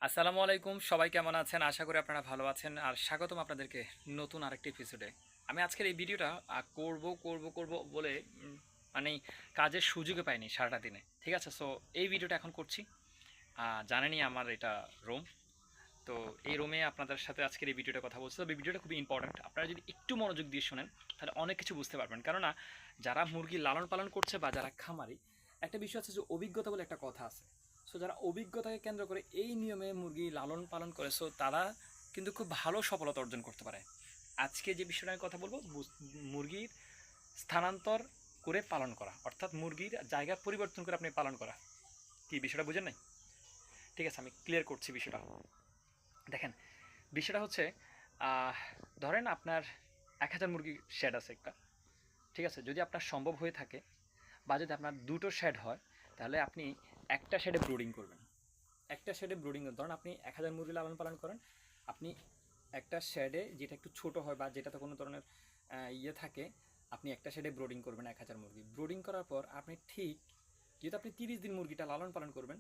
আসসালামু আলাইকুম, সবাই কেমন আছেন? আশা করি আপনারা ভালো আছেন আর স্বাগতম আপনাদেরকে নতুন আরেকটি এপিসোডে। আমি আজকের এই ভিডিওটা করব বলে মানে কাজের সুযোগই পাইনি সারাটা দিনে। ঠিক আছে? সো এই ভিডিওটা এখন করছি। জানেনই আমার এটা রুম। তো এই রুমে আপনাদের সাথে আজকের এই ভিডিওটা কথা বলছি। তবে ভিডিওটা খুবই ইম্পর্ট্যান্ট। আপনারা যদি একটু মনোযোগ দিয়ে শোনেন তাহলে অনেক কিছু বুঝতে পারবেন। কেননা যারা মুরগি লালন পালন করছে বা যারা খামারি, একটা বিষয় আছে যে অভিজ্ঞতা বলে একটা কথা আছে। সো যারা অভিজ্ঞতাকে কেন্দ্র করে এই নিয়মে মুরগি লালন পালন করে, সো তারা কিন্তু খুব ভালো সফলতা অর্জন করতে পারে। আজকে যে বিষয়টা আমি কথা বলবো, মুরগির স্থানান্তর করে পালন করা, অর্থাৎ মুরগির জায়গা পরিবর্তন করে আপনি পালন করা। কি বিষয়টা বুঝেন নাই? ঠিক আছে, আমি ক্লিয়ার করছি বিষয়টা। দেখেন, বিষয়টা হচ্ছে আহ, ধরেন আপনার 1000 মুরগির শেড আছে একটা। ঠিক আছে, যদি আপনার সম্ভব হয়ে থাকে বা যদি আপনার দুটো শেড হয়, তাহলে আপনি একটা শেডে ব্রুডিং করবেন। একটা শেডে ব্রুডিং ধরেন আপনি 1000 মুরগি লালন পালন করেন। আপনি একটা শেডে, যেটা একটু ছোট হয় বা যেটাতে কোনো ধরনের ইয়ে থাকে, আপনি একটা শেডে ব্রুডিং করবেন 1000 মুরগি। ব্রুডিং করার পর আপনি ঠিক, যেহেতু আপনি 30 দিন মুরগিটা লালন পালন করবেন,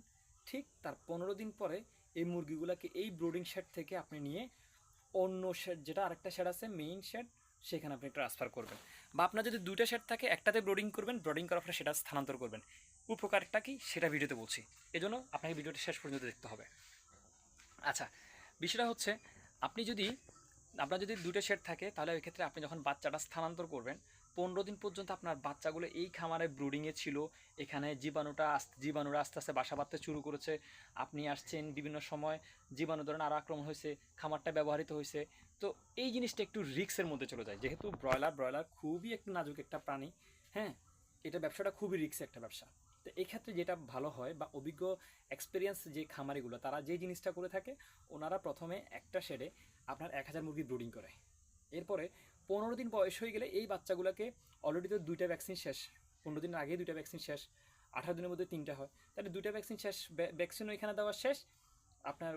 ঠিক তার 15 দিন পরে এই মুরগিগুলোকে এই ব্রুডিং শেড থেকে আপনি নিয়ে অন্য শেড, যেটা আরেকটা শেড আছে মেইন শেড, সেখানে আপনি ট্রান্সফার করবেন। বা আপনার যদি দুইটা শেড থাকে, একটাতে ব্রোডিং করবেন, ব্রোডিং করার পরে সেটা স্থানান্তর করবেন। উপকারটা কি সেটা ভিডিওতে বলছি, এজন্য আপনাকে ভিডিওটা শেষ পর্যন্ত দেখতে হবে। আচ্ছা, বিষয়টা হচ্ছে আপনি যদি, আপনার যদি দুটো শেড থাকে, তাহলে ওই ক্ষেত্রে আপনি যখন বাচ্চাটা স্থানান্তর করবেন, 15 দিন পর্যন্ত আপনার বাচ্চাগুলো এই খামারে ব্রুডিংয়ে ছিল। এখানে জীবাণুরা আস্তে আস্তে বাসা বাঁধতে শুরু করেছে। আপনি আসছেন বিভিন্ন সময়, জীবাণু ধরেন আরও আক্রমণ হয়েছে, খামারটা ব্যবহৃত হয়েছে। তো এই জিনিসটা একটু রিস্কের মধ্যে চলে যায়, যেহেতু ব্রয়লার খুবই একটু নাজুক একটা প্রাণী। হ্যাঁ, এটা ব্যবসাটা খুবই রিস্ক একটা ব্যবসা। তো এই ক্ষেত্রে যেটা ভালো হয় বা অভিজ্ঞ এক্সপিরিয়েন্স যে খামারিগুলো তারা যে জিনিসটা করে থাকে, ওনারা প্রথমে একটা শেডে আপনার 1000 মুরগি ব্রুডিং করে। এরপরে 15 দিন বয়স হয়ে গেলে এই বাচ্চাগুলোকে, অলরেডি তো দুইটা ভ্যাকসিন শেষ, 15 দিনের আগে দুইটা ভ্যাকসিন শেষ, 18 দিনের মধ্যে 3টা হয়, তাহলে দুইটা ভ্যাকসিন শেষ, ভ্যাকসিনও এখানে দেওয়া শেষ। আপনার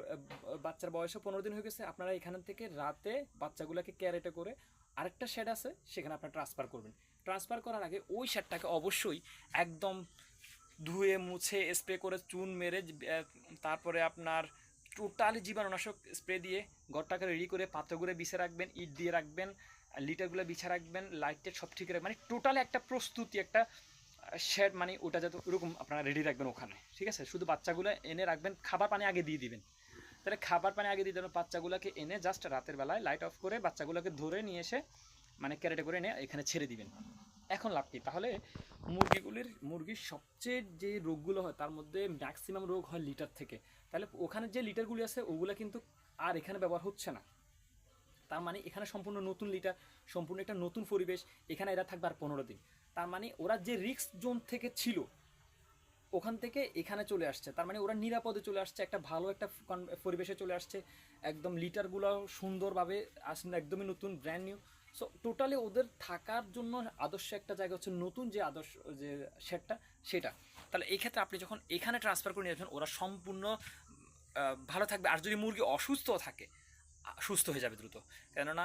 বাচ্চার বয়সও 15 দিন হয়ে গেছে। আপনারা এখান থেকে রাতে বাচ্চাগুলোকে ক্যারেটে করে আরেকটা শেড আছে সেখানে আপনার ট্রান্সফার করবেন। ট্রান্সফার করার আগে ওই শেডটাকে অবশ্যই একদম ধুয়ে মুছে স্প্রে করে চুন মেরে, তারপরে আপনার টোটালি জীবাণুনাশক স্প্রে দিয়ে ঘরটাকে রেডি করে পাত্রগুলো বিছে রাখবেন, ইট দিয়ে রাখবেন, লিটারগুলো বিছা রাখবেন, লাইটের সব ঠিক রাখবেন, মানে টোটালি একটা প্রস্তুতি, একটা শেড, মানে ওটা যাতে ওরকম আপনারা রেডি রাখবেন ওখানে। ঠিক আছে, শুধু বাচ্চাগুলো এনে রাখবেন, খাবার পানি আগে দিয়ে দিবেন। তাহলে খাবার পানি আগে দিয়ে দেবেন, বাচ্চাগুলোকে এনে জাস্ট রাতের বেলায় লাইট অফ করে বাচ্চাগুলোকে ধরে নিয়ে এসে মানে ক্যারেটে করে এনে এখানে ছেড়ে দিবেন। এখন লাভ কি? তাহলে মুরগির সবচেয়ে যে রোগগুলো হয় তার মধ্যে ম্যাক্সিমাম রোগ হয় লিটার থেকে। তাহলে ওখানে যে লিটারগুলি আছে ওগুলো কিন্তু আর এখানে ব্যবহার হচ্ছে না। তার মানে এখানে সম্পূর্ণ নতুন লিটার, সম্পূর্ণ একটা নতুন পরিবেশ, এখানে এরা থাকবে আর 15 দিন। তার মানে ওরা যে রিস্ক জোন থেকে ছিল ওখান থেকে এখানে চলে আসছে, তার মানে ওরা নিরাপদে চলে আসছে, একটা ভালো একটা পরিবেশে চলে আসছে। একদম লিটারগুলো সুন্দরভাবে আসলে একদমই নতুন, ব্র্যান্ড নিউ। সো টোটালি ওদের থাকার জন্য আদর্শ একটা জায়গা হচ্ছে নতুন যে আদর্শ যে শেডটা, সেটা। তাহলে এই ক্ষেত্রে আপনি যখন এখানে ট্রান্সফার করে নিয়ে যাবেন, ওরা সম্পূর্ণ ভালো থাকবে। আর যদি মুরগি অসুস্থ থাকে, সুস্থ হয়ে যাবে দ্রুত। কেননা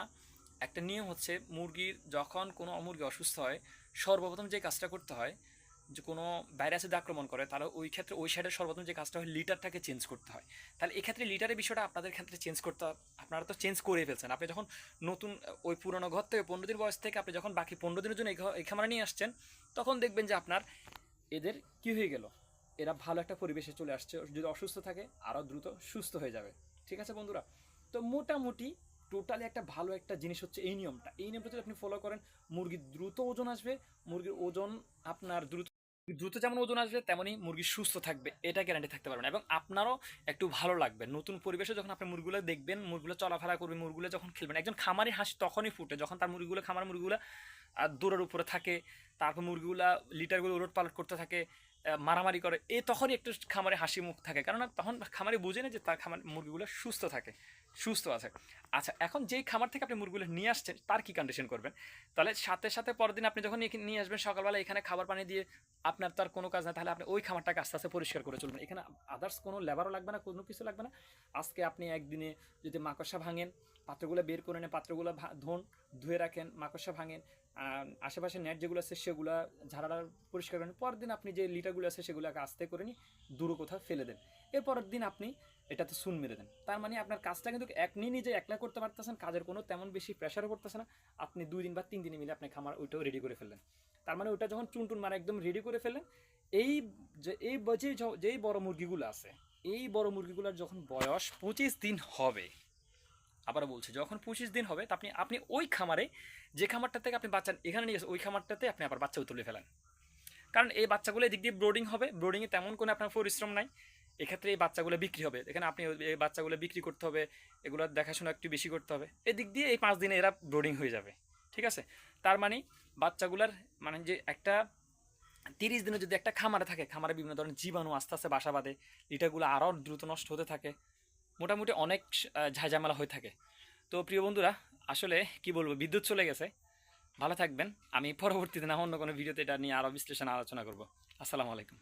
একটা নিয়ম হচ্ছে, মুরগির যখন কোনো মুরগি অসুস্থ হয়, সর্বপ্রথম যে কাজটা করতে হয়, যে কোনো ভাইরাস যদি আক্রমণ করে, তাহলে ওই ক্ষেত্রে ওই সাইডের সর্বপ্রথম যে কাজটা হয়, লিটারটাকে চেঞ্জ করতে হয়। তাহলে এক্ষেত্রে লিটারের বিষয়টা আপনাদের ক্ষেত্রে চেঞ্জ করতে হবে। আপনারা তো চেঞ্জ করে ফেলছেন, আপনি যখন নতুন ওই পুরনো ঘর থেকে 15 দিন বয়স থেকে আপনি যখন বাকি 15 দিনের জন্য এই খামারে নিয়ে আসছেন, তখন দেখবেন যে আপনার এদের কি হয়ে গেল, এরা ভালো একটা পরিবেশে চলে আসছে। যদি অসুস্থ থাকে আরও দ্রুত সুস্থ হয়ে যাবে। ঠিক আছে বন্ধুরা? তো মোটামুটি টোটালি একটা ভালো একটা জিনিস হচ্ছে এই নিয়মটা যদি আপনি ফলো করেন, মুরগির দ্রুত ওজন আসবে। মুরগির ওজন আপনার দ্রুত দ্রুত যেমন ওজন আসবে, তেমনই মুরগি সুস্থ থাকবে, এটা গ্যারান্টি থাকতে পারবেন। এবং আপনারও একটু ভালো লাগবে নতুন পরিবেশে যখন আপনি মুরগিগুলো দেখবেন, মুরগিগুলো চলাফেরা করবে, মুরগিগুলো যখন খেলবেন। একজন খামারি হাসি তখনই ফুটে যখন তার মুরগিগুলো, খামার মুরগিগুলো দৌড়ের উপরে থাকে, তারপর মুরগিগুলা লিটারগুলো উলট পালট করতে থাকে, মারামারি করে, তখনই একটু খামারে হাসি মুখ থাকে, কারণ তখন খামারে বুঝে না যে তার খামার মুরগিগুলো সুস্থ থাকে, সুস্থ আছে। আচ্ছা, এখন যেই খামার থেকে আপনি মুরগিগুলো নিয়ে আসছেন তার কি কন্ডিশন করবেন? তাহলে সাথে সাথে পরের দিন আপনি যখন নিয়ে আসবেন সকালবেলা, এখানে খাবার পানি দিয়ে আপনার তার কোনো কাজ না, তাহলে আপনি ওই খামারটাকে আস্তে আস্তে পরিষ্কার করে চলবেন। এখানে আদার্স কোনো লেবারও লাগবে না, কোনো কিছু লাগবে না। আজকে আপনি একদিনে যদি মাকড়সা ভাঙেন, পাত্রগুলো বের করে নেন, পাত্রগুলো ধুয়ে রাখেন, মাকড়সা ভাঙেন, আশেপাশে নেট যেগুলো আছে সেগুলো ঝাড়াটা পরিষ্কার করেন, পরের দিন আপনি যে লিটারগুলো আছে সেগুলোকে আস্তে করে নিয়ে দূরে কোথাও ফেলে দেন, এরপরের দিন আপনি এটাতে সুন মেরে দেন। তার মানে আপনার কাজটা কিন্তু আপনি নিজে একলা করতে পারতেছেন, কাজের কোনো তেমন বেশি প্রেশারও পড়তেছে না, আপনি 2 দিন বা 3 দিনে মিলে আপনি খামার ওইটাও রেডি করে ফেললেন। তার মানে ওইটা যখন চুন টুন মারা একদম রেডি করে ফেললেন, এই যেই বড় মুরগিগুলো আছে, এই বড় মুরগিগুলোর যখন বয়স 25 দিন হবে, আবারও বলছি যখন 25 দিন হবে, তা আপনি আপনি ওই খামারে, যে খামারটা থেকে আপনি বাচ্চা এখানে নিয়ে গেছেন ওই খামারটাতে আপনি আবার বাচ্চাও তুলে ফেলেন। কারণ এই বাচ্চাগুলো এদিক দিয়ে ব্রোডিং হবে, ব্রোডিংয়ে তেমন কোনো আপনার পরিশ্রম নাই, এক্ষেত্রে এই বাচ্চাগুলো বিক্রি হবে, এখানে আপনি এই বাচ্চাগুলো বিক্রি করতে হবে, এগুলো দেখাশোনা একটু বেশি করতে হবে, এদিক দিয়ে এই 5 দিনে এরা ব্রোডিং হয়ে যাবে। ঠিক আছে, তার মানে বাচ্চাগুলার মানে যে একটা 30 দিনে যদি একটা খামারে থাকে, খামারে বিভিন্ন ধরনের জীবাণু আস্তে আস্তে বাসা বাঁধে, লিটারগুলো আরও দ্রুত নষ্ট হতে থাকে, মোটামুটি অনেক ঝাঁঝামেলা হয়ে থাকে। তো প্রিয় বন্ধুরা, আসলে কি বলবো, বিদ্যুৎ চলে গেছে। ভালো থাকবেন, আমি পরবর্তীতে না অন্য কোনো ভিডিওতে এটা নিয়ে আরও বিশ্লেষণ আলোচনা করব। আসসালামু আলাইকুম।